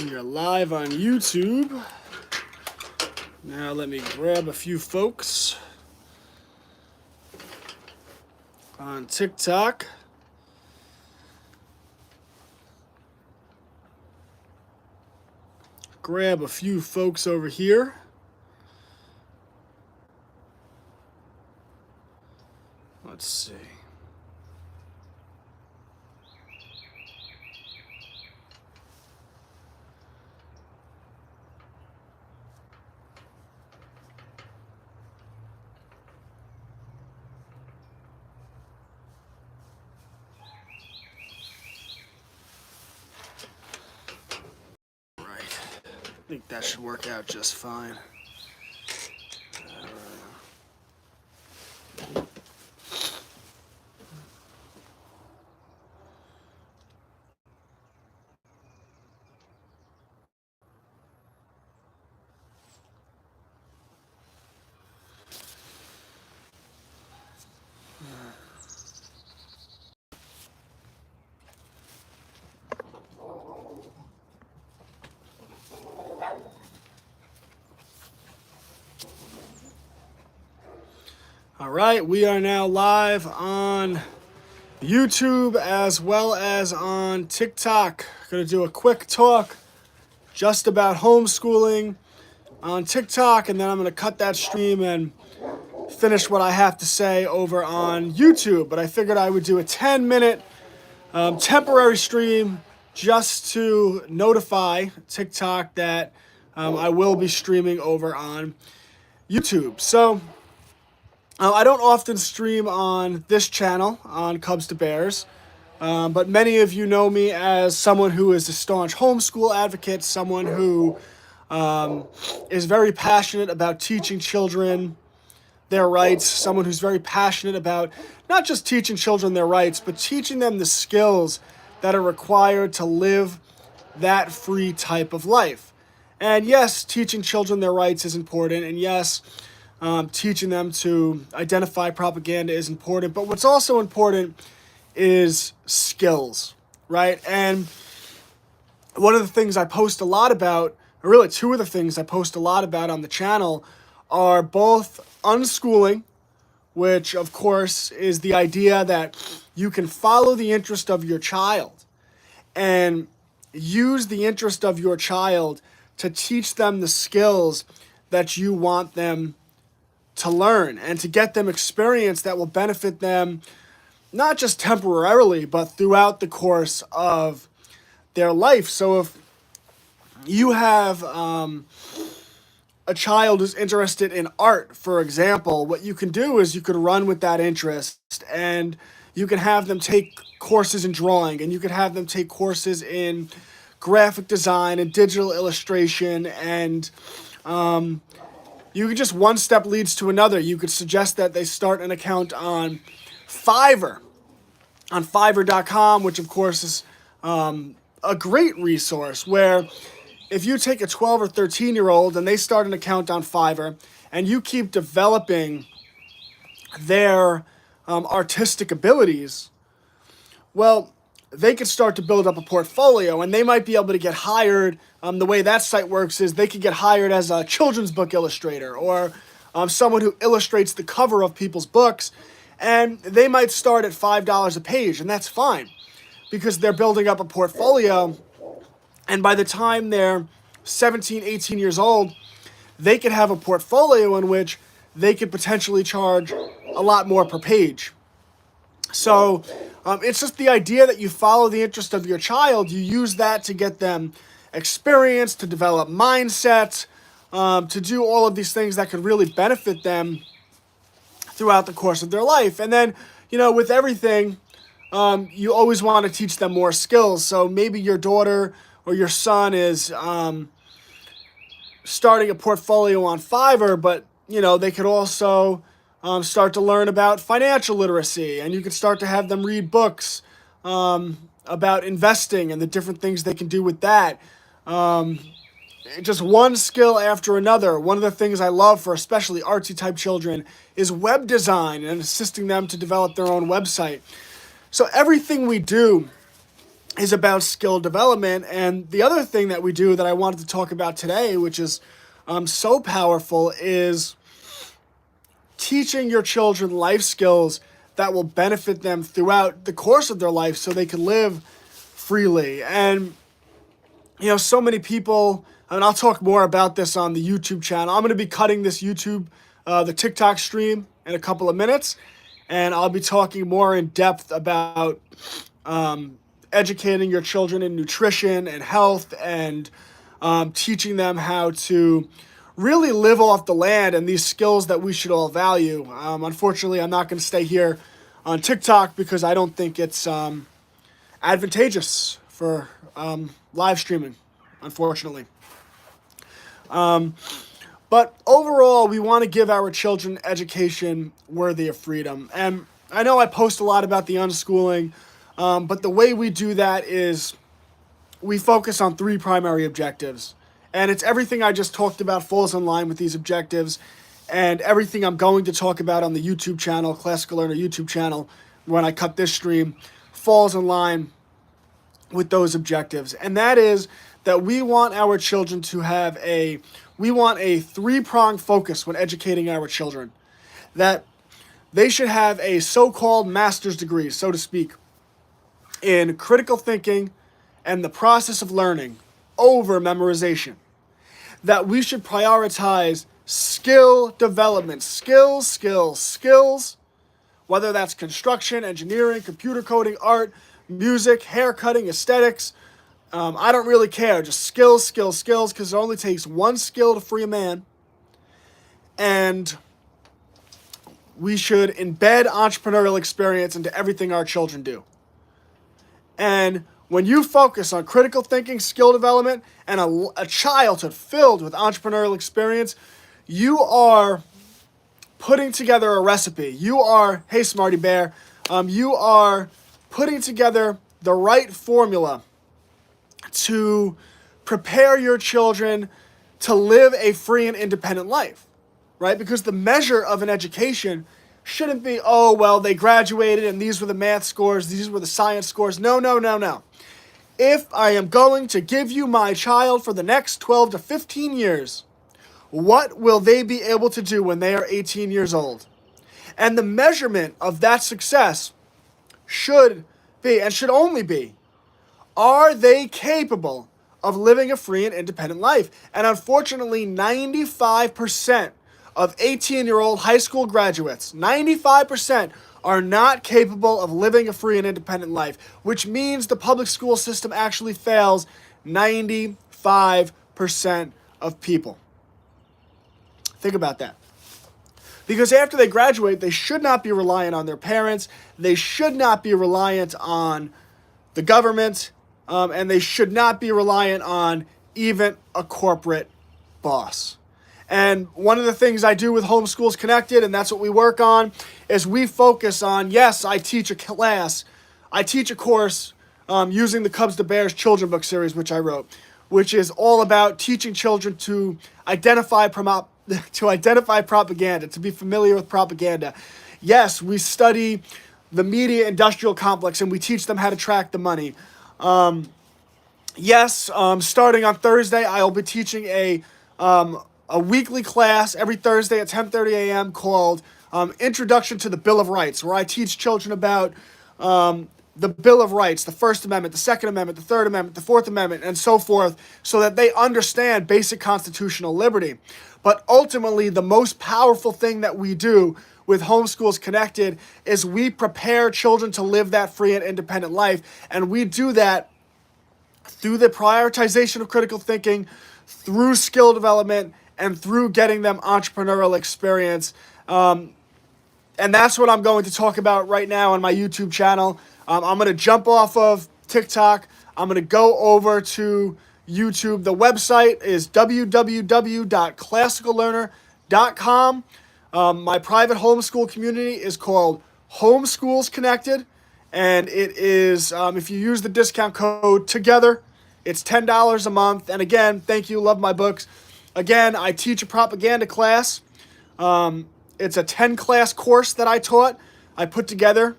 We are live on YouTube. Now let me grab a few folks on TikTok. Grab a few folks over here. Let's see. I think that should work out just fine. All right, we are now live on YouTube as well as on TikTok. Going to do a quick talk just about homeschooling on TikTok, and then I'm going to cut that stream and finish what I have to say over on YouTube. But I figured I would do a 10-minute temporary stream just to notify TikTok that I will be streaming over on YouTube. So I don't often stream on this channel, on Cubs to Bears, but many of you know me as someone who is a staunch homeschool advocate, someone who is very passionate about teaching children their rights, someone who's very passionate about not just teaching children their rights, but teaching them the skills that are required to live that free type of life. And yes, teaching children their rights is important, and yes, teaching them to identify propaganda is important, but what's also important is skills, right? And one of the things I post a lot about, or really two of the things I post a lot about on the channel, are both unschooling, which of course is the idea that you can follow the interest of your child and use the interest of your child to teach them the skills that you want them to learn and to get them experience that will benefit them not just temporarily, but throughout the course of their life. So if you have a child who's interested in art, for example, what you can do is you could run with that interest and you can have them take courses in drawing, and you could have them take courses in graphic design and digital illustration, and you could just one step leads to another. You could suggest that they start an account on Fiverr, on Fiverr.com, which of course is a great resource where if you take a 12 or 13-year-old and they start an account on Fiverr and you keep developing their artistic abilities, well, they could start to build up a portfolio, and they might be able to get hired. The way that site works is they could get hired as a children's book illustrator or someone who illustrates the cover of people's books, and they might start at $5 a page, and that's fine because they're building up a portfolio, and by the time they're 17, 18 years old, they could have a portfolio in which they could potentially charge a lot more per page. So it's just the idea that you follow the interest of your child, you use that to get them experience, to develop mindset, to do all of these things that could really benefit them throughout the course of their life. And then, you know, with everything, you always want to teach them more skills. So maybe your daughter or your son is starting a portfolio on Fiverr, but, you know, they could also start to learn about financial literacy, and you could start to have them read books about investing and the different things they can do with that. Just one skill after another. One of the things I love for especially artsy type children is web design and assisting them to develop their own website. So everything we do is about skill development. And the other thing that we do that I wanted to talk about today, which is so powerful, is teaching your children life skills that will benefit them throughout the course of their life so they can live freely. And, so many people, and I'll talk more about this on the YouTube channel. I'm going to be cutting this the TikTok stream in a couple of minutes, and I'll be talking more in depth about educating your children in nutrition and health, and teaching them how to really live off the land and these skills that we should all value. Unfortunately, I'm not going to stay here on TikTok because I don't think it's advantageous for live streaming, unfortunately. But overall, we want to give our children education worthy of freedom. And I know I post a lot about the unschooling, but the way we do that is we focus on 3 primary objectives. And it's everything I just talked about falls in line with these objectives, and everything I'm going to talk about on the YouTube channel, Classical Learner YouTube channel, when I cut this stream, falls in line with those objectives. And that is that we want our children to have a 3-pronged focus when educating our children. That they should have a so-called master's degree, so to speak, in critical thinking and the process of learning over memorization. That we should prioritize skill development, skills, whether that's construction, engineering, computer coding, art, music, hair cutting, aesthetics. I don't really care, just skills, because it only takes one skill to free a man. And we should embed entrepreneurial experience into everything our children do. And when you focus on critical thinking, skill development, and a childhood filled with entrepreneurial experience, you are putting together a recipe. You are, hey Smarty Bear, you are putting together the right formula to prepare your children to live a free and independent life, right? Because the measure of an education shouldn't be, oh, well, they graduated and these were the math scores, these were the science scores. No. If I am going to give you my child for the next 12 to 15 years, what will they be able to do when they are 18 years old? And the measurement of that success should be, and should only be, are they capable of living a free and independent life? And unfortunately, 95% of 18-year-old high school graduates, 95% are not capable of living a free and independent life, which means the public school system actually fails 95% of people. Think about that. Because after they graduate, they should not be reliant on their parents, they should not be reliant on the government, and they should not be reliant on even a corporate boss. And one of the things I do with Homeschools Connected, and that's what we work on, is we focus on, yes, I teach a course using the Cubs to Bears children book series, which I wrote, which is all about teaching children to identify propaganda, to be familiar with propaganda. Yes, we study the media industrial complex and we teach them how to track the money. Starting on Thursday, I'll be teaching a weekly class every Thursday at 10:30 a.m. called Introduction to the Bill of Rights, where I teach children about the Bill of Rights, the First Amendment, the Second Amendment, the Third Amendment, the Fourth Amendment, and so forth, so that they understand basic constitutional liberty. But ultimately, the most powerful thing that we do with Homeschools Connected is we prepare children to live that free and independent life, and we do that through the prioritization of critical thinking, through skill development, and through getting them entrepreneurial experience. And that's what I'm going to talk about right now on my YouTube channel. I'm going to jump off of TikTok. I'm going to go over to YouTube. The website is www.classicallearner.com. My private homeschool community is called Homeschools Connected. And it is, if you use the discount code TOGETHER, it's $10 a month. And again, thank you, love my books. Again, I teach a propaganda class. It's a 10-class course that I taught. I put together.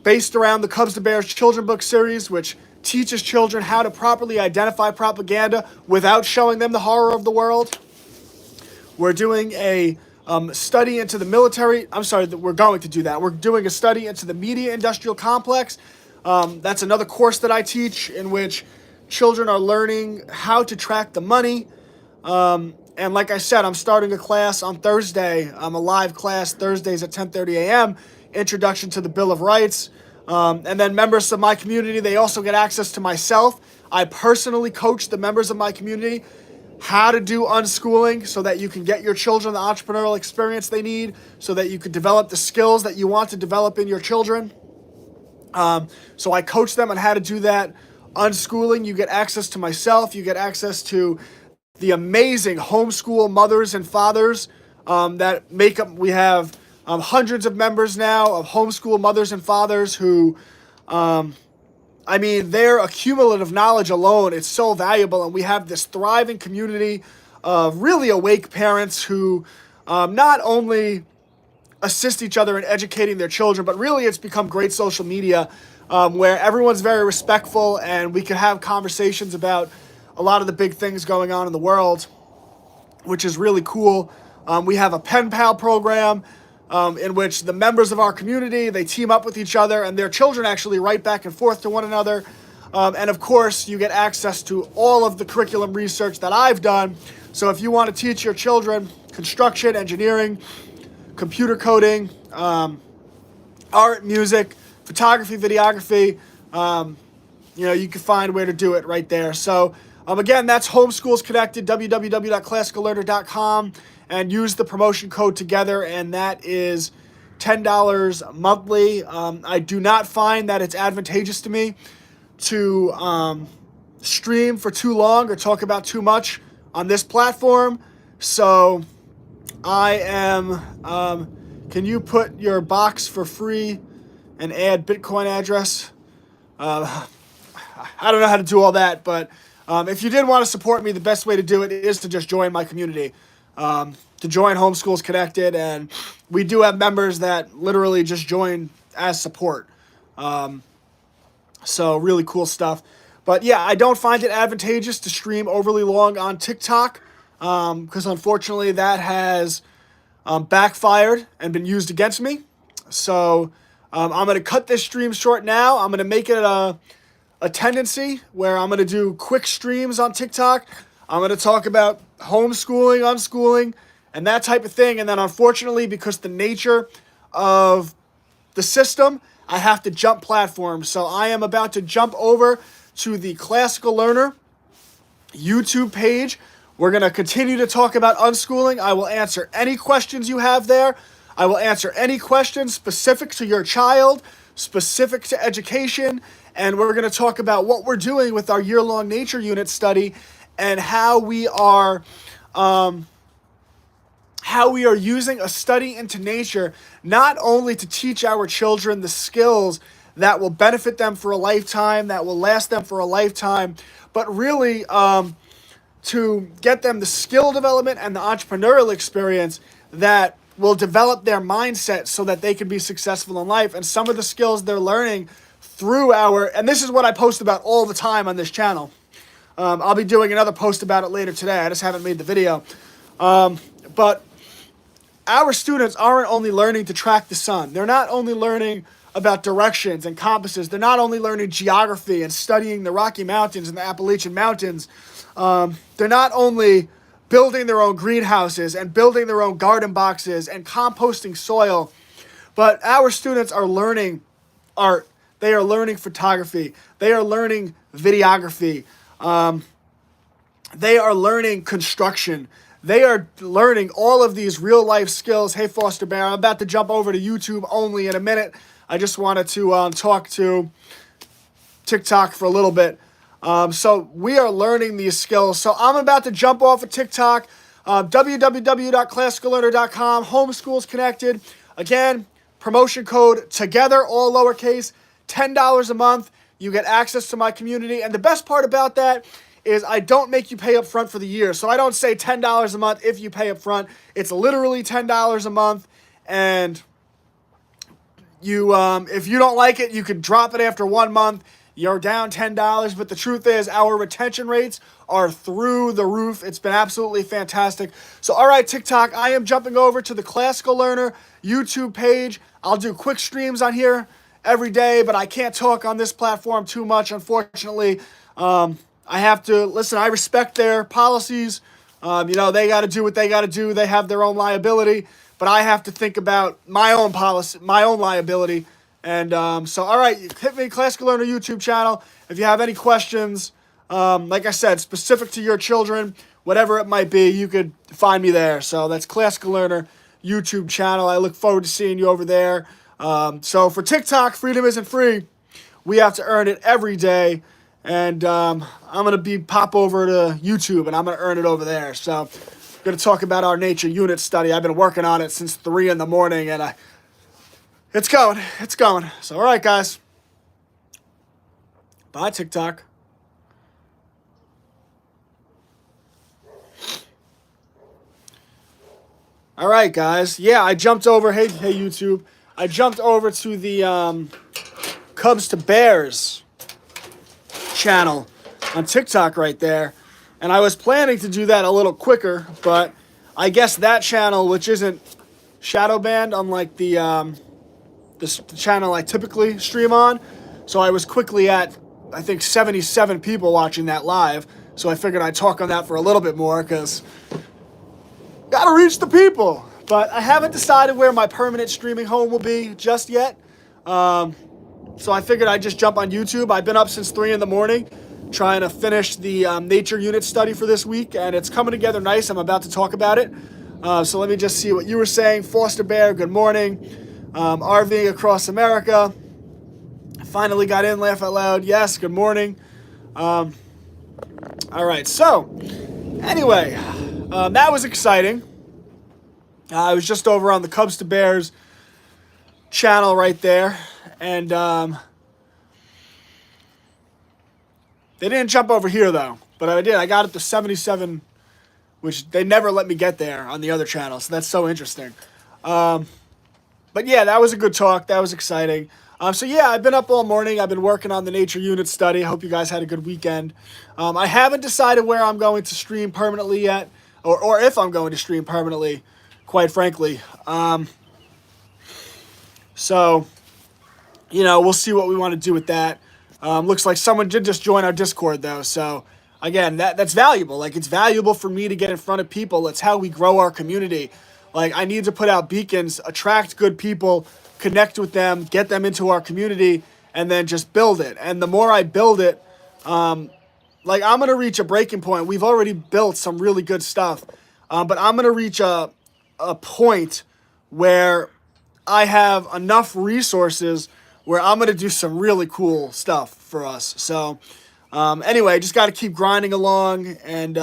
based around the Cubs to Bears children book series, which teaches children how to properly identify propaganda without showing them the horror of the world. We're doing a study into the military. I'm sorry, we're going to do that. We're doing a study into the media industrial complex. That's another course that I teach in which children are learning how to track the money. And like I said, I'm starting a class on Thursday. I'm a live class Thursdays at 10:30 a.m. Introduction to the Bill of Rights. And then members of my community, they also get access to myself. I personally coach the members of my community how to do unschooling so that you can get your children the entrepreneurial experience they need, so that you can develop the skills that you want to develop in your children. So I coach them on how to do that. Unschooling, you get access to myself. You get access to the amazing homeschool mothers and fathers that make up. We have hundreds of members now of homeschool mothers and fathers who, their accumulative knowledge alone, it's so valuable. And we have this thriving community of really awake parents who not only assist each other in educating their children, but really it's become great social media where everyone's very respectful and we can have conversations about a lot of the big things going on in the world, which is really cool. We have a pen pal program in which the members of our community, they team up with each other and their children actually write back and forth to one another. And of course, you get access to all of the curriculum research that I've done. So if you want to teach your children construction, engineering, computer coding, art, music, photography, videography, you can find where to do it right there. So again, that's Homeschools Connected, www.classicallearner.com, and use the promotion code together, and that is $10 monthly. I do not find that it's advantageous to me to stream for too long or talk about too much on this platform. So I am, can you put your box for free and add Bitcoin address? I don't know how to do all that, but if you did want to support me, the best way to do it is to just join my community, to join Homeschools Connected. And we do have members that literally just join as support. So really cool stuff. But yeah, I don't find it advantageous to stream overly long on TikTok because unfortunately that has backfired and been used against me. So I'm going to cut this stream short now. I'm going to make it a tendency where I'm going to do quick streams on TikTok. I'm going to talk about homeschooling, unschooling, and that type of thing. And then unfortunately, because the nature of the system, I have to jump platforms. So I am about to jump over to the Classical Learner YouTube page. We're going to continue to talk about unschooling. I will answer any questions you have there. I will answer any questions specific to your child, specific to education, and we're going to talk about what we're doing with our year-long nature unit study and how we are using a study into nature not only to teach our children the skills that will benefit them for a lifetime, that will last them for a lifetime, but really to get them the skill development and the entrepreneurial experience that will develop their mindset so that they can be successful in life. And some of the skills they're learning through and this is what I post about all the time on this channel. I'll be doing another post about it later today. I just haven't made the video. But our students aren't only learning to track the sun. They're not only learning about directions and compasses. They're not only learning geography and studying the Rocky Mountains and the Appalachian Mountains. They're not only building their own greenhouses and building their own garden boxes and composting soil, but our students are learning art. They are learning photography. They are learning videography. They are learning construction. They are learning all of these real life skills. Hey, Foster Bear, I'm about to jump over to YouTube only in a minute. I just wanted to talk to TikTok for a little bit. So we are learning these skills. So I'm about to jump off of TikTok, www.classicallearner.com, Homeschools Connected. Again, promotion code together, all lowercase, $10 a month. You get access to my community. And the best part about that is I don't make you pay up front for the year. So I don't say $10 a month if you pay up front. It's literally $10 a month. And if you don't like it, you could drop it after 1 month. You're down $10. But the truth is, our retention rates are through the roof. It's been absolutely fantastic. So, all right, TikTok, I am jumping over to the Classical Learner YouTube page. I'll do quick streams on here every day, but I can't talk on this platform too much, unfortunately. I have to listen. I respect their policies. They got to do what they got to do. They have their own liability, but I have to think about my own policy, my own liability. And so, all right, hit me, Classical Learner YouTube channel. If you have any questions, like I said, specific to your children, whatever it might be, you could find me there. So that's Classical Learner YouTube channel. I look forward to seeing you over there. So for TikTok, freedom isn't free. We have to earn it every day. And I'm going to pop over to YouTube, and I'm going to earn it over there. So I'm going to talk about our nature unit study. I've been working on it since 3 in the morning, and it's going. It's going. So, all right, guys. Bye, TikTok. All right, guys. Yeah, I jumped over. Hey, YouTube. I jumped over to the Cubs to Bears channel on TikTok right there, and I was planning to do that a little quicker, but I guess that channel, which isn't shadow banned, unlike the channel I typically stream on, so I was quickly at, I think, 77 people watching that live, so I figured I'd talk on that for a little bit more, because gotta reach the people. But I haven't decided where my permanent streaming home will be just yet. So I figured I'd just jump on YouTube. I've been up since 3 in the morning trying to finish the nature unit study for this week, and it's coming together nice. I'm about to talk about it. So let me just see what you were saying. Foster Bear, good morning. RVing across America. Finally got in, laugh out loud. Yes, good morning. All right, so anyway, that was exciting. I was just over on the Cubs to Bears channel right there. And they didn't jump over here, though. But I did. I got it to 77, which they never let me get there on the other channel. So that's so interesting. But yeah, that was a good talk. That was exciting. So yeah, I've been up all morning. I've been working on the nature unit study. I hope you guys had a good weekend. I haven't decided where I'm going to stream permanently yet. Or if I'm going to stream permanently, quite frankly. So... we'll see what we want to do with that. Looks like someone did just join our Discord, though. So, again, that's valuable. Like, it's valuable for me to get in front of people. It's how we grow our community. Like, I need to put out beacons, attract good people, connect with them, get them into our community, and then just build it. And the more I build it, I'm going to reach a breaking point. We've already built some really good stuff. But I'm going to reach a point where I have enough resources where I'm going to do some really cool stuff for us. So, anyway, just got to keep grinding along, and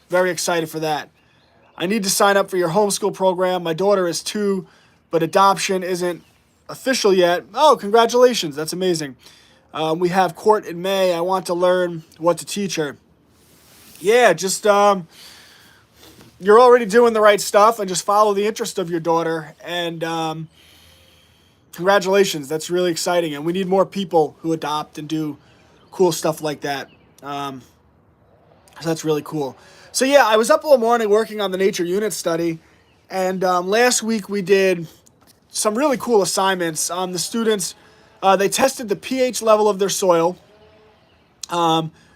very excited for that. I need to sign up for your homeschool program. My daughter is 2, but adoption isn't official yet. Oh, congratulations. That's amazing. We have court in May. I want to learn what to teach her. Yeah, just you're already doing the right stuff, and just follow the interest of your daughter, and congratulations. That's really exciting. And we need more people who adopt and do cool stuff like that. So that's really cool. So yeah, I was up all morning working on the nature unit study. And last week we did some really cool assignments. The students, they tested the pH level of their soil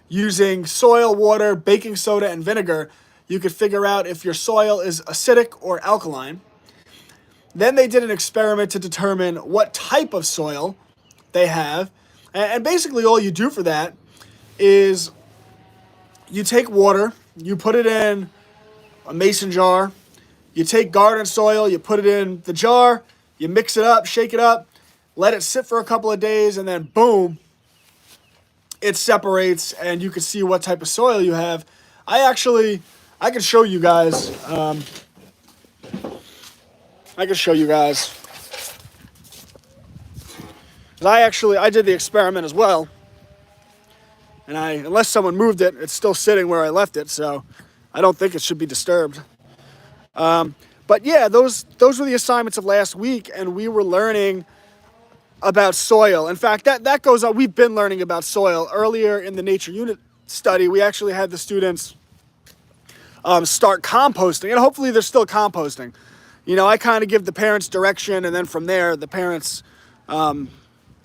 using soil, water, baking soda, and vinegar. You could figure out if your soil is acidic or alkaline. Then they did an experiment to determine what type of soil they have. And basically all you do for that is you take water, you put it in a mason jar, you take garden soil, you put it in the jar, you mix it up, shake it up, let it sit for a couple of days, and then boom, it separates and you can see what type of soil you have. I can show you guys. I can show you guys. I did the experiment as well. And unless someone moved it, it's still sitting where I left it, so I don't think it should be disturbed. But yeah, those were the assignments of last week, and we were learning about soil. In fact, that goes on. We've been learning about soil. Earlier in the nature unit study, we actually had the students start composting, and hopefully they're still composting. You know, I kind of give the parents direction, and then from there, the parents, and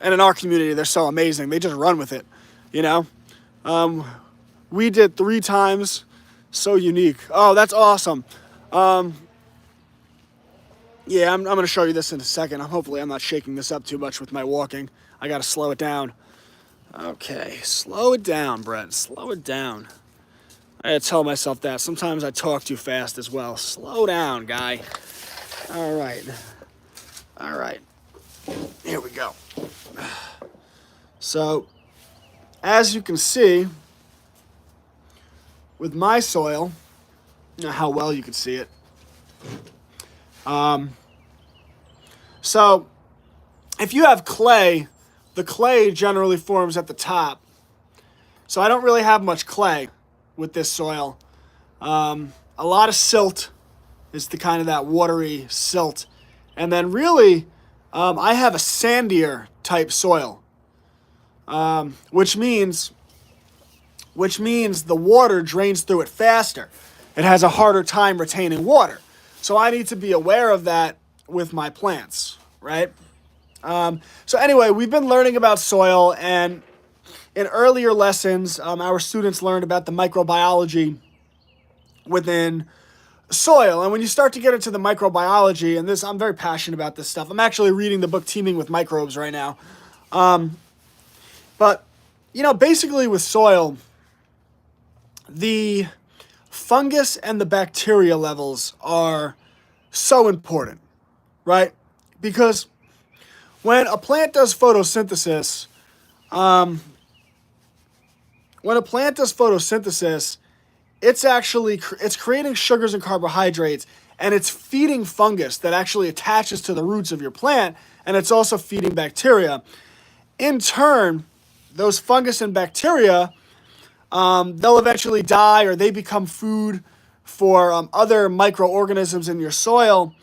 in our community, they're so amazing. They just run with it, you know. We did 3 times. So unique. Oh, that's awesome. Yeah, I'm going to show you this in a second. Hopefully I'm not shaking this up too much with my walking. I got to slow it down. Okay, slow it down, Brett. Slow it down. I got to tell myself that. Sometimes I talk too fast as well. Slow down, guy. All right. All right. Here we go. So, as you can see, with my soil, you know how well you can see it. So, if you have clay, the clay generally forms at the top. So I don't really have much clay with this soil. A lot of silt is the kind of that watery silt. And then really, I have a sandier type soil, which means the water drains through it faster. It has a harder time retaining water. So I need to be aware of that with my plants, right? So anyway, we've been learning about soil, and in earlier lessons, our students learned about the microbiology within soil. And when you start to get into the microbiology, and this, I'm very passionate about this stuff. I'm actually reading the book Teeming with Microbes right now. But, you know, basically with soil, the fungus and the bacteria levels are so important, right? Because when a plant does photosynthesis, it's creating sugars and carbohydrates, and it's feeding fungus that actually attaches to the roots of your plant, and it's also feeding bacteria. In turn, those fungus and bacteria, they'll eventually die, or they become food for other microorganisms in your soil,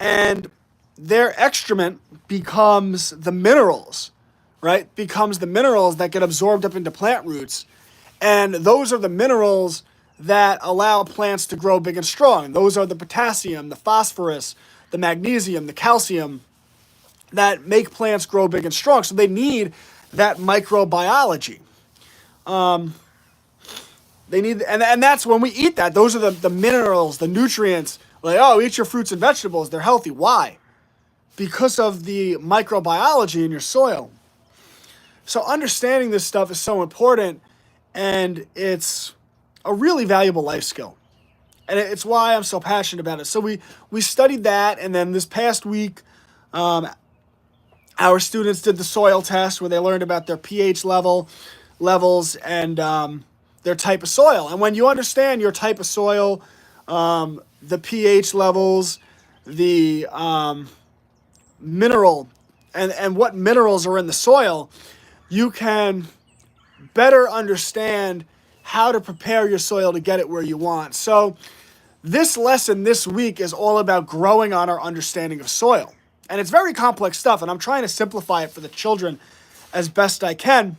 and their excrement becomes the minerals, right? Becomes the minerals that get absorbed up into plant roots. And those are the minerals that allow plants to grow big and strong. Those are the potassium, the phosphorus, the magnesium, the calcium that make plants grow big and strong. So they need that microbiology. They need, and that's when we eat that. Those are the minerals, the nutrients. Like, oh, eat your fruits and vegetables. They're healthy. Why? Because of the microbiology in your soil. So understanding this stuff is so important, and it's a really valuable life skill. And it's why I'm so passionate about it. So we studied that, and then this past week, our students did the soil test where they learned about their pH levels and their type of soil. And when you understand your type of soil, the pH levels, the mineral, and what minerals are in the soil, you can better understand how to prepare your soil to get it where you want. So this lesson this week is all about growing on our understanding of soil. And it's very complex stuff, and I'm trying to simplify it for the children as best I can.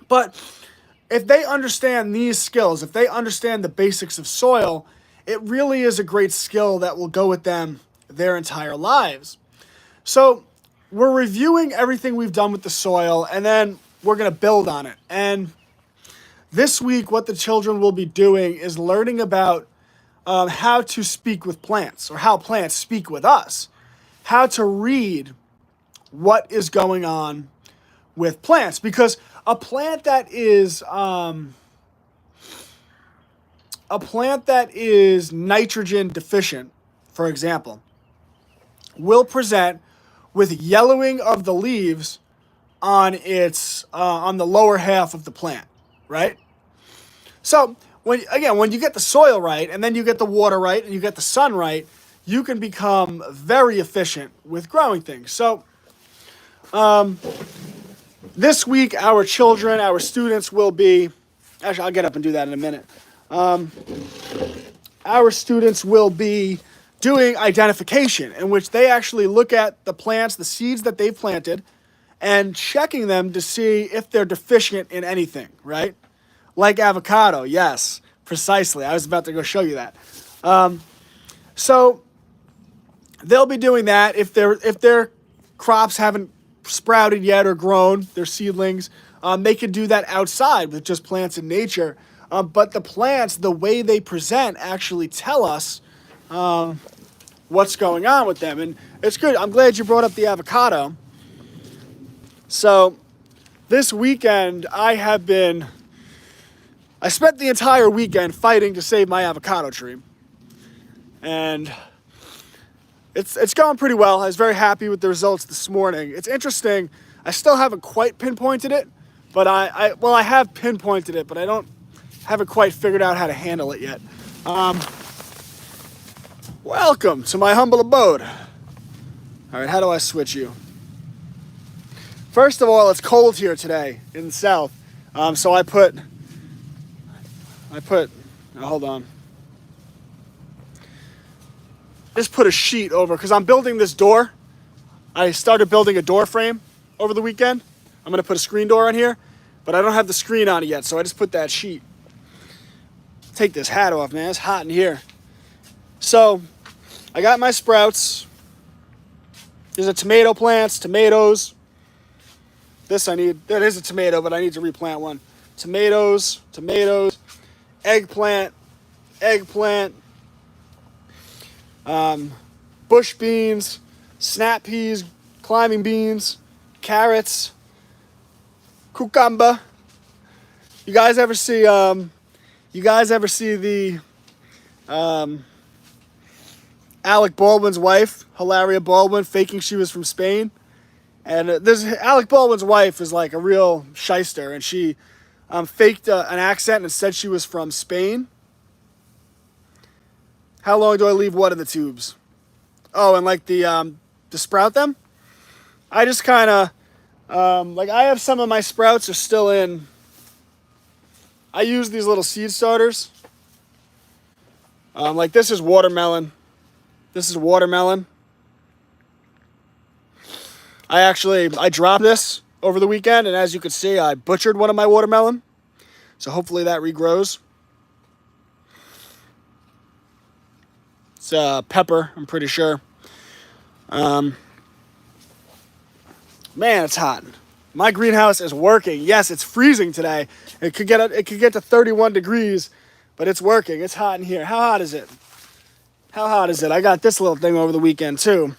But if they understand these skills, if they understand the basics of soil, it really is a great skill that will go with them their entire lives. So we're reviewing everything we've done with the soil, and then we're going to build on it. And this week, what the children will be doing is learning about how to speak with plants, or how plants speak with us, how to read what is going on with plants. Because a plant that is nitrogen deficient, for example, will present with yellowing of the leaves on its on the lower half of the plant, right? So when you get the soil right, and then you get the water right, and you get the sun right, you can become very efficient with growing things. So this week, our students will be, actually I'll get up and do that in a minute. Our students will be doing identification, in which they actually look at the plants, the seeds that they've planted, and checking them to see if they're deficient in anything, right? Like avocado, yes, precisely. I was about to go show you that. So they'll be doing that if their crops haven't sprouted yet or grown, their seedlings. They could do that outside with just plants in nature. But the plants, the way they present, actually tell us what's going on with them. And it's good. I'm glad you brought up the avocado. So this weekend, I spent the entire weekend fighting to save my avocado tree. And it's going pretty well. I was very happy with the results this morning. It's interesting. I still haven't quite pinpointed it, but I have pinpointed it, but I haven't quite figured out how to handle it yet. Welcome to my humble abode. All right, how do I switch you? First of all, it's cold here today in the south, so I put. Hold on. Just put a sheet over, because I'm building this door. I started building a door frame over the weekend. I'm going to put a screen door on here, but I don't have the screen on it yet, so I just put that sheet. Take this hat off, man. It's hot in here. So, I got my sprouts. There's a tomato plants, tomatoes. That is a tomato, but I need to replant one. Tomatoes, eggplant, bush beans, snap peas, climbing beans, carrots, cucumber. You guys ever see the Alec Baldwin's wife, Hilaria Baldwin, faking she was from Spain? And Alec Baldwin's wife is like a real shyster, and she faked an accent and said she was from Spain. How long do I leave what in the tubes? Oh, and like to sprout them? I just kind of, I have some of my sprouts are still in. I use these little seed starters. Like this is watermelon. I dropped this over the weekend, and as you can see, I butchered one of my watermelon. So hopefully that regrows. It's pepper, I'm pretty sure. Man, it's hot. My greenhouse is working. Yes, it's freezing today. It could get to 31 degrees, but it's working. It's hot in here. How hot is it? I got this little thing over the weekend too.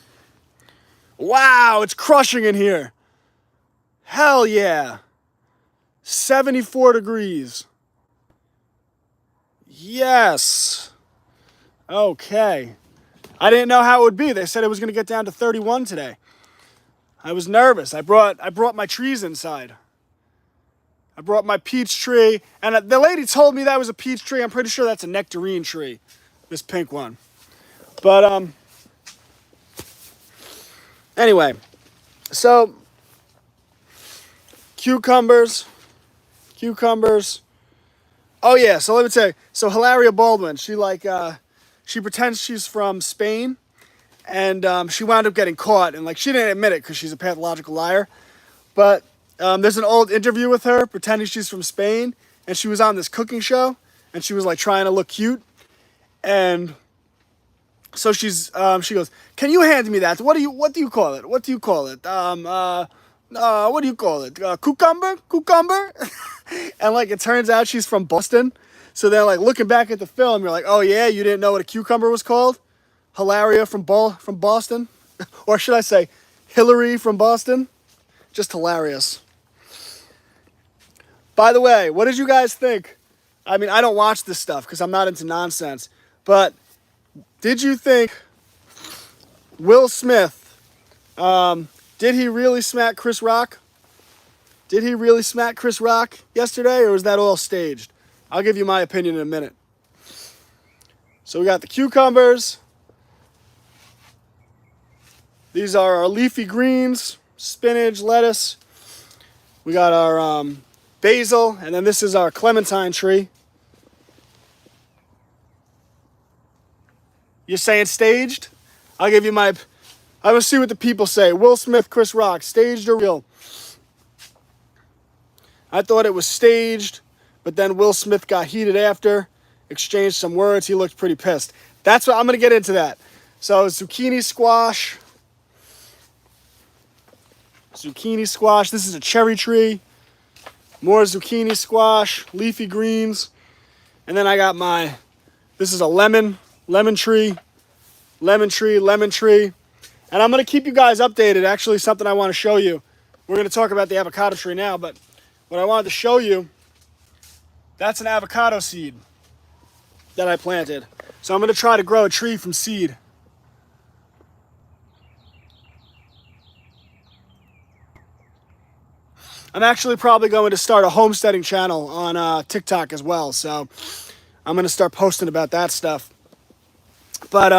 Wow, it's crushing in here. Hell yeah. 74 degrees. Yes. Okay. I didn't know how it would be. They said it was going to get down to 31 today. I was nervous. I brought my trees inside. I brought my peach tree, and the lady told me that was a peach tree. I'm pretty sure that's a nectarine tree, this pink one. But anyway, so cucumbers. Oh yeah, so let me tell you. So Hilaria Baldwin, she pretends she's from Spain, and she wound up getting caught, and she didn't admit it because she's a pathological liar. But there's an old interview with her pretending she's from Spain, and she was on this cooking show, and she was trying to look cute, and so she goes, "Can you hand me that? What do you call it? What do you call it? Cucumber?" And it turns out she's from Boston. So they're looking back at the film, you're like, "Oh yeah, you didn't know what a cucumber was called? Hilaria from Boston?" Or should I say Hillary from Boston? Just hilarious. By the way, what did you guys think? I mean, I don't watch this stuff because I'm not into nonsense, but did you think Will Smith, did he really smack Chris Rock? Did he really smack Chris Rock yesterday, or was that all staged? I'll give you my opinion in a minute. So we got the cucumbers. These are our leafy greens, spinach, lettuce. We got our basil, and then this is our clementine tree. You're saying staged? I'll give you my... I will see what the people say. Will Smith, Chris Rock, staged or real? I thought it was staged, but then Will Smith got heated after, exchanged some words. He looked pretty pissed. That's what I'm going to get into that. So zucchini squash. Zucchini squash. This is a cherry tree. More zucchini squash, leafy greens. And then I got my, this is a lemon tree. And I'm going to keep you guys updated. Actually, something I want to show you. We're going to talk about the avocado tree now, but what I wanted to show you, that's an avocado seed that I planted. So I'm going to try to grow a tree from seed. I'm actually probably going to start a homesteading channel on TikTok as well. So I'm going to start posting about that stuff. But,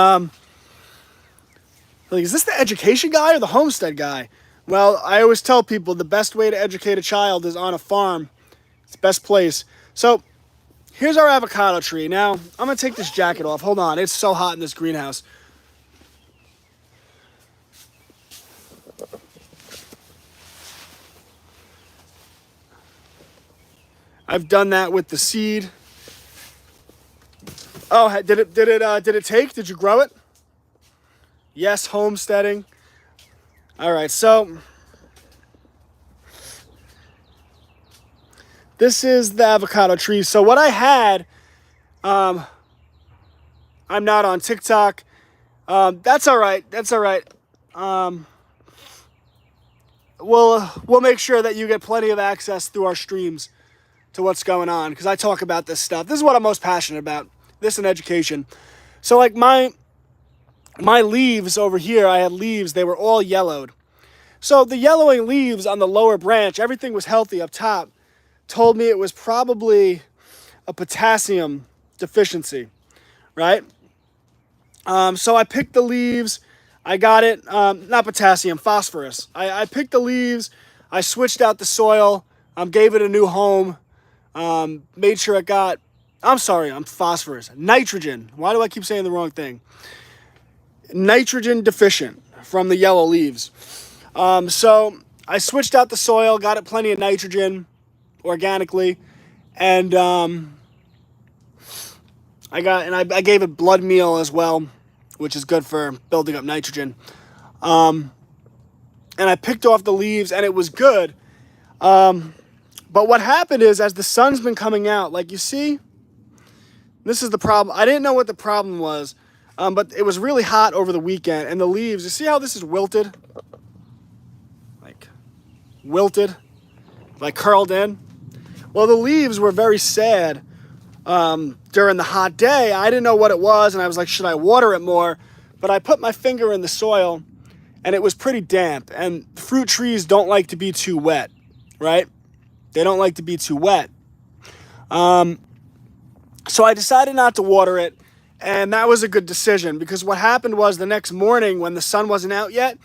like, is this the education guy or the homestead guy? Well, I always tell people the best way to educate a child is on a farm. It's the best place. So here's our avocado tree. Now, I'm going to take this jacket off. Hold on. It's so hot in this greenhouse. I've done that with the seed. Oh, did it take? Did you grow it? Yes, homesteading. All right, so this is the avocado tree. So what I had, I'm not on TikTok. That's all right. That's all right. We'll make sure that you get plenty of access through our streams to what's going on, because I talk about this stuff. This is what I'm most passionate about. This and education. So like my leaves over here, I had leaves, they were all yellowed. So the yellowing leaves on the lower branch, everything was healthy up top, told me it was probably a potassium deficiency, right? So I picked the leaves, I got it, not potassium, phosphorus. I picked the leaves, I switched out the soil, gave it a new home, made sure it got, phosphorus, nitrogen. Why do I keep saying the wrong thing? Nitrogen deficient from the yellow leaves. So I switched out the soil, got it plenty of nitrogen organically, and I gave it blood meal as well, which is good for building up nitrogen. And I picked off the leaves, and it was good. But what happened is, as the sun's been coming out, like you see, this is the problem. I didn't know what the problem was, but it was really hot over the weekend, and the leaves, you see how this is wilted? Like, wilted, like curled in? Well, the leaves were very sad during the hot day. I didn't know what it was, and I was like, should I water it more? But I put my finger in the soil, and it was pretty damp, and fruit trees don't like to be too wet, right? They don't like to be too wet. So I decided not to water it, and that was a good decision, because what happened was the next morning when the sun wasn't out yet,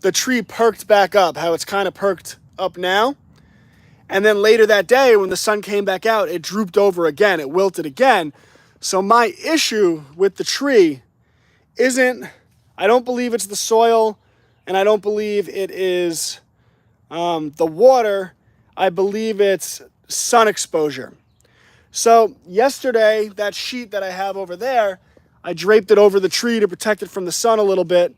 the tree perked back up, how it's kind of perked up now. And then later that day when the sun came back out, it drooped over again, it wilted again. So my issue with the tree isn't, I don't believe it's the soil, and I don't believe it is the water. I believe it's sun exposure. So yesterday, that sheet that I have over there, I draped it over the tree to protect it from the sun a little bit.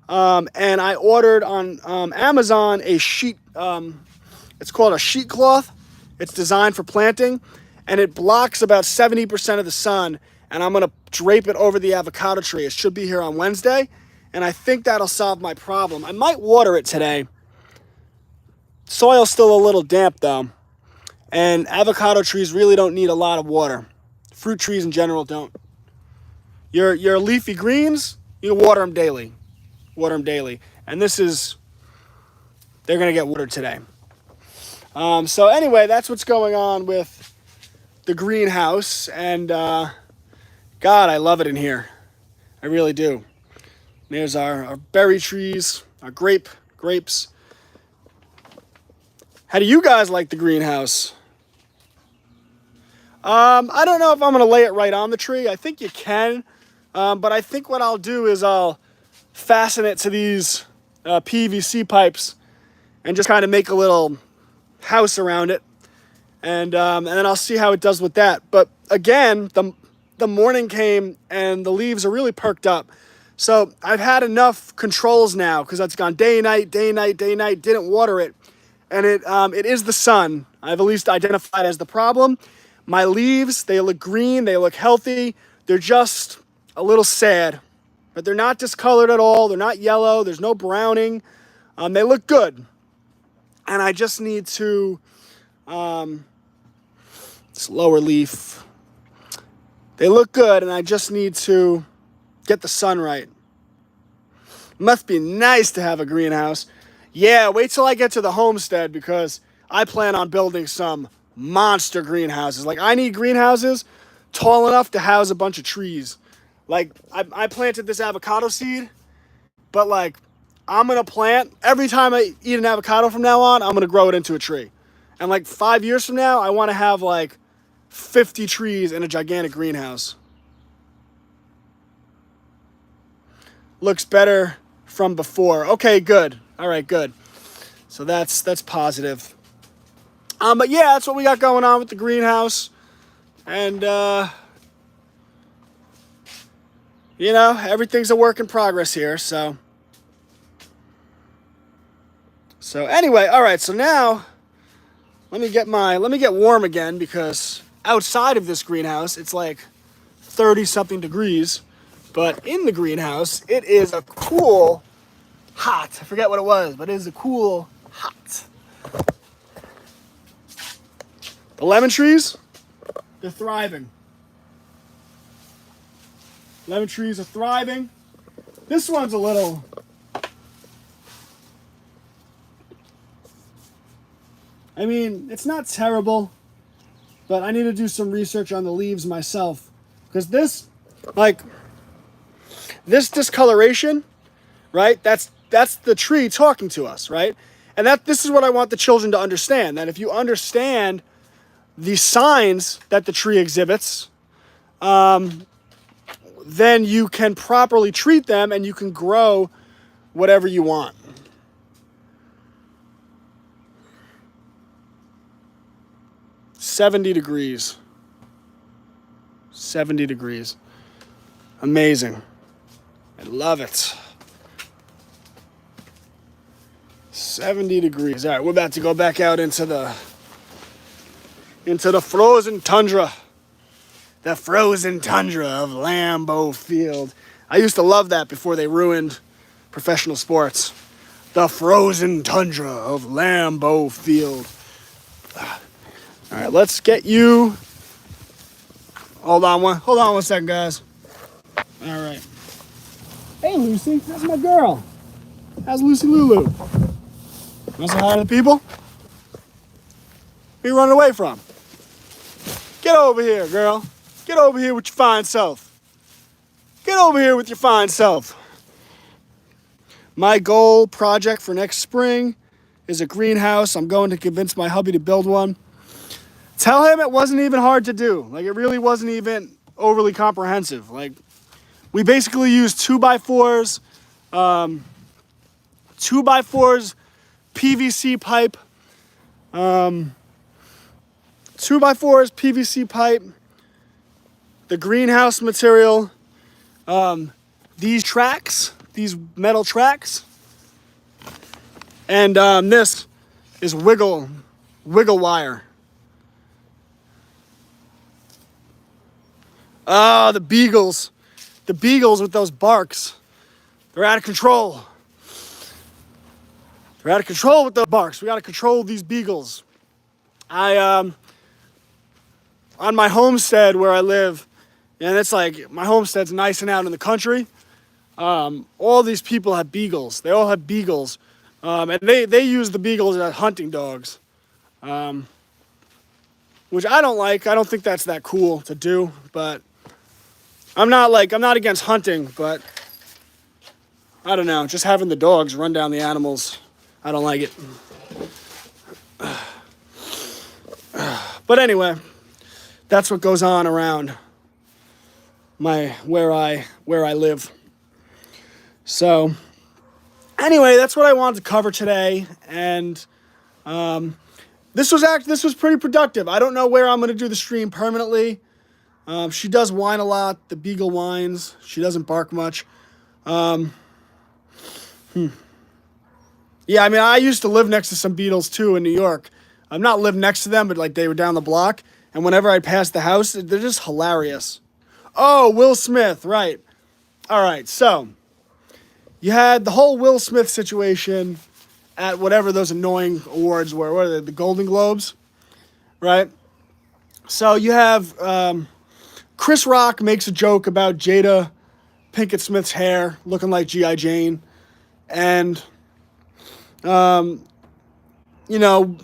And I ordered on Amazon a sheet, it's called a sheet cloth. It's designed for planting, and it blocks about 70% of the sun. And I'm going to drape it over the avocado tree. It should be here on Wednesday, and I think that'll solve my problem. I might water it today. Soil's still a little damp though. And avocado trees really don't need a lot of water. Fruit trees in general don't. Your leafy greens, you water them daily. Water them daily. And this is, they're going to get watered today. So anyway, that's what's going on with the greenhouse. And God, I love it in here. I really do. There's our berry trees, our grapes. How do you guys like the greenhouse? I don't know if I'm going to lay it right on the tree. I think you can. But I think what I'll do is I'll fasten it to these PVC pipes and just kind of make a little house around it. And then I'll see how it does with that. But again, the morning came and the leaves are really perked up. So I've had enough controls now because it's gone day, night, day, night, day, night, didn't water it. And it is the sun. I've at least identified as the problem. My leaves, they look green, they look healthy. They're just a little sad, but they're not discolored at all. They're not yellow. There's no browning. They look good. And I just need to, this lower leaf, they look good, and I just need to get the sun right. Must be nice to have a greenhouse. Yeah, wait till I get to the homestead because I plan on building some monster greenhouses. Like, I need greenhouses tall enough to house a bunch of trees. Like, I planted this avocado seed, but like, I'm going to plant, every time I eat an avocado from now on, I'm going to grow it into a tree. And like 5 years from now, I want to have like 50 trees in a gigantic greenhouse. Looks better from before. Okay, good. All right, good. So that's positive. But yeah, that's what we got going on with the greenhouse. And, you know, everything's a work in progress here, so. So anyway, all right, so now let me get warm again because outside of this greenhouse, it's like 30-something degrees. But in the greenhouse, it is a cool, hot. I forget what it was, but it is a cool, hot. The lemon trees, they're thriving. Lemon trees are thriving. This one's a little... I mean, it's not terrible, but I need to do some research on the leaves myself. Because this, like, this discoloration, right? That's the tree talking to us, right? And this is what I want the children to understand. That if you understand the signs that the tree exhibits, then you can properly treat them and you can grow whatever you want. $70 degrees. 70 degrees. Amazing. I love it. 70 degrees. All right, we're about to go back out into the frozen tundra. The frozen tundra of Lambeau Field. I used to love that before they ruined professional sports. The frozen tundra of Lambeau Field. All right, let's get you. Hold on one second, guys. All right. Hey, Lucy, that's my girl. How's Lucy Lulu? Want to say hi to the people? Where you running away from? Get over here, girl. Get over here with your fine self. Get over here with your fine self. My goal project for next spring is a greenhouse. I'm going to convince my hubby to build one. Tell him it wasn't even hard to do. Like, it really wasn't even overly comprehensive. Like, we basically used 2x4s, 2x4s, PVC pipe, 2x4s, PVC pipe, the greenhouse material, these tracks, these metal tracks, and this is wiggle wire. Oh, the beagles. The beagles with those barks. They're out of control. They're out of control with the barks. We got to control these beagles. On my homestead where I live, and it's like, my homestead's nice and out in the country. All these people have beagles. They all have beagles. And they use the beagles as hunting dogs. Which I don't like. I don't think that's that cool to do, but I'm not against hunting, but I don't know, just having the dogs run down the animals, I don't like it. But anyway, that's what goes on around where I live. So anyway, that's what I wanted to cover today, and this was pretty productive. I don't know where I'm going to do the stream permanently. She does whine a lot. The beagle whines. She doesn't bark much. Yeah, I mean, I used to live next to some beetles too in New York. I'm not live next to them, but like they were down the block. And whenever I pass the house, they're just hilarious. Oh, Will Smith, right. All right, so you had the whole Will Smith situation at whatever those annoying awards were. What are they, the Golden Globes? Right? So you have Chris Rock makes a joke about Jada Pinkett Smith's hair looking like G.I. Jane. And, you know,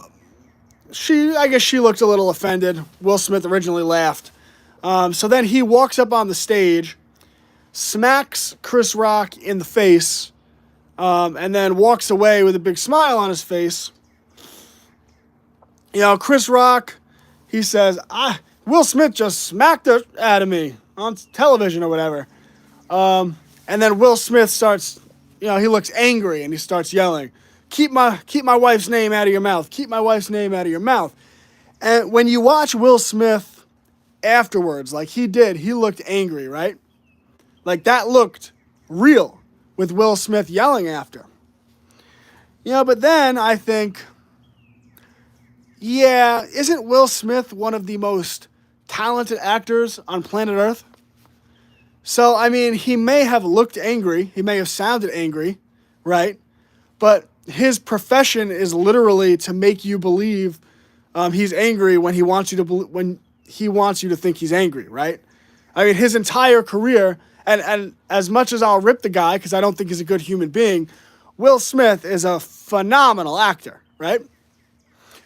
I guess she looked a little offended. Will Smith originally laughed. So then he walks up on the stage, smacks Chris Rock in the face, and then walks away with a big smile on his face. You know, Chris Rock, he says, Will Smith just smacked it out of me on television or whatever. And then Will Smith starts, you know, he looks angry and he starts yelling, keep my wife's name out of your mouth. Keep my wife's name out of your mouth. And when you watch Will Smith afterwards, like he looked angry, right? Like that looked real with Will Smith yelling after. You know, but then I think, yeah, isn't Will Smith one of the most talented actors on planet Earth? So, I mean, he may have looked angry. He may have sounded angry, right? But his profession is literally to make you believe he's angry when he wants you to think he's angry, right? I mean, his entire career, and as much as I'll rip the guy because I don't think he's a good human being, Will Smith is a phenomenal actor, right?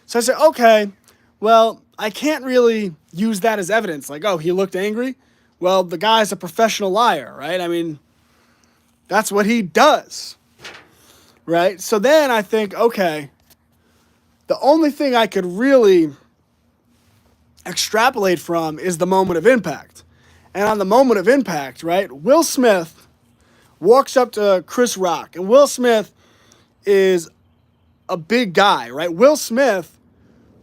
So I said, okay, well, I can't really use that as evidence. Like, oh, he looked angry? Well, the guy's a professional liar, right? I mean, that's what he does, right? So then I think, okay, the only thing I could really extrapolate from is the moment of impact. And on the moment of impact, right, Will Smith walks up to Chris Rock, and Will Smith is a big guy, right? Will Smith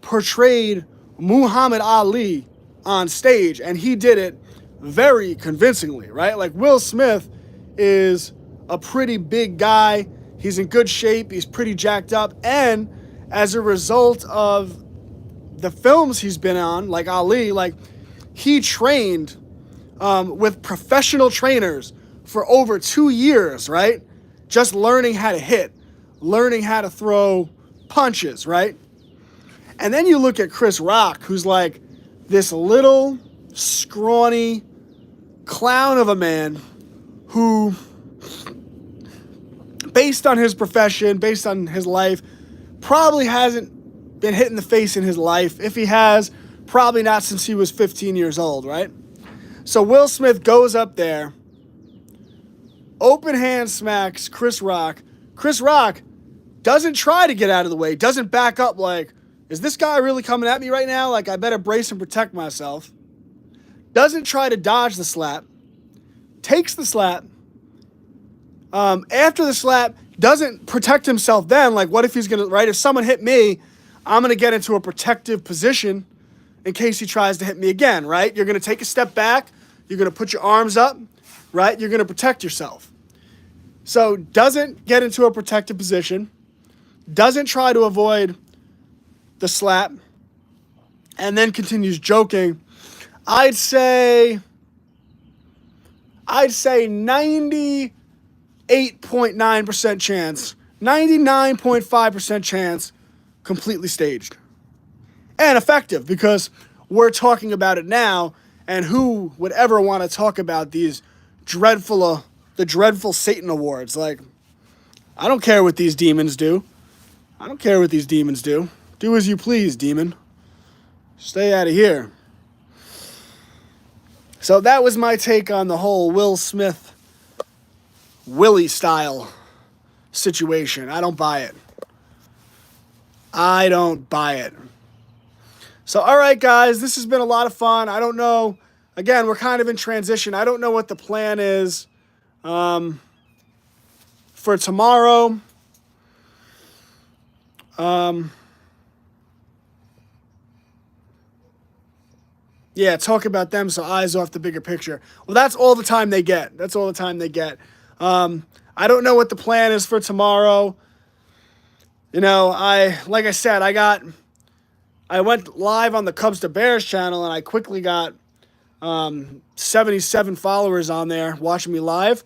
portrayed Muhammad Ali on stage, and he did it very convincingly, right? Like Will Smith is a pretty big guy. He's in good shape. He's pretty jacked up. And as a result of the films he's been on, like Ali, like he trained with professional trainers for over 2 years, right? Just learning how to hit, learning how to throw punches, right? And then you look at Chris Rock, who's like this little scrawny clown of a man who, based on his profession, based on his life, probably hasn't been hit in the face in his life. If he has, probably not since he was 15 years old, right? So Will Smith goes up there, open hand smacks Chris Rock. Chris Rock doesn't try to get out of the way, doesn't back up like, is this guy really coming at me right now? Like, I better brace and protect myself. Doesn't try to dodge the slap. Takes the slap. After the slap, doesn't protect himself then. Like, what if he's going to, right? If someone hit me, I'm going to get into a protective position in case he tries to hit me again, right? You're going to take a step back. You're going to put your arms up, right? You're going to protect yourself. So doesn't get into a protective position. Doesn't try to ave the slap. And then continues joking. I'd say 98.9% chance, 99.5% chance, completely staged. And effective, because we're talking about it now, and who would ever want to talk about the dreadful Satan Awards? Like, I don't care what these demons do. I don't care what these demons do. Do as you please, demon. Stay out of here. So that was my take on the whole Will Smith, Willie style situation. I don't buy it. I don't buy it. So, all right, guys, this has been a lot of fun. I don't know again, we're kind of in transition. I don't know what the plan is for tomorrow. Yeah, talk about them, so eyes off the bigger picture. Well, that's all the time they get. That's all the time they get. I don't know what the plan is for tomorrow. You know, like I said, I went live on the Cubs to Bears channel, and I quickly got 77 followers on there watching me live.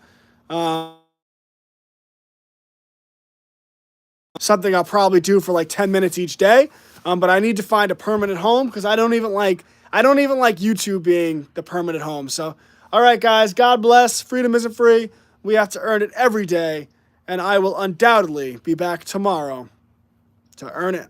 Something I'll probably do for like 10 minutes each day. But I need to find a permanent home because I don't even like YouTube being the permanent home. So, all right, guys, God bless. Freedom isn't free. We have to earn it every day. And I will undoubtedly be back tomorrow to earn it.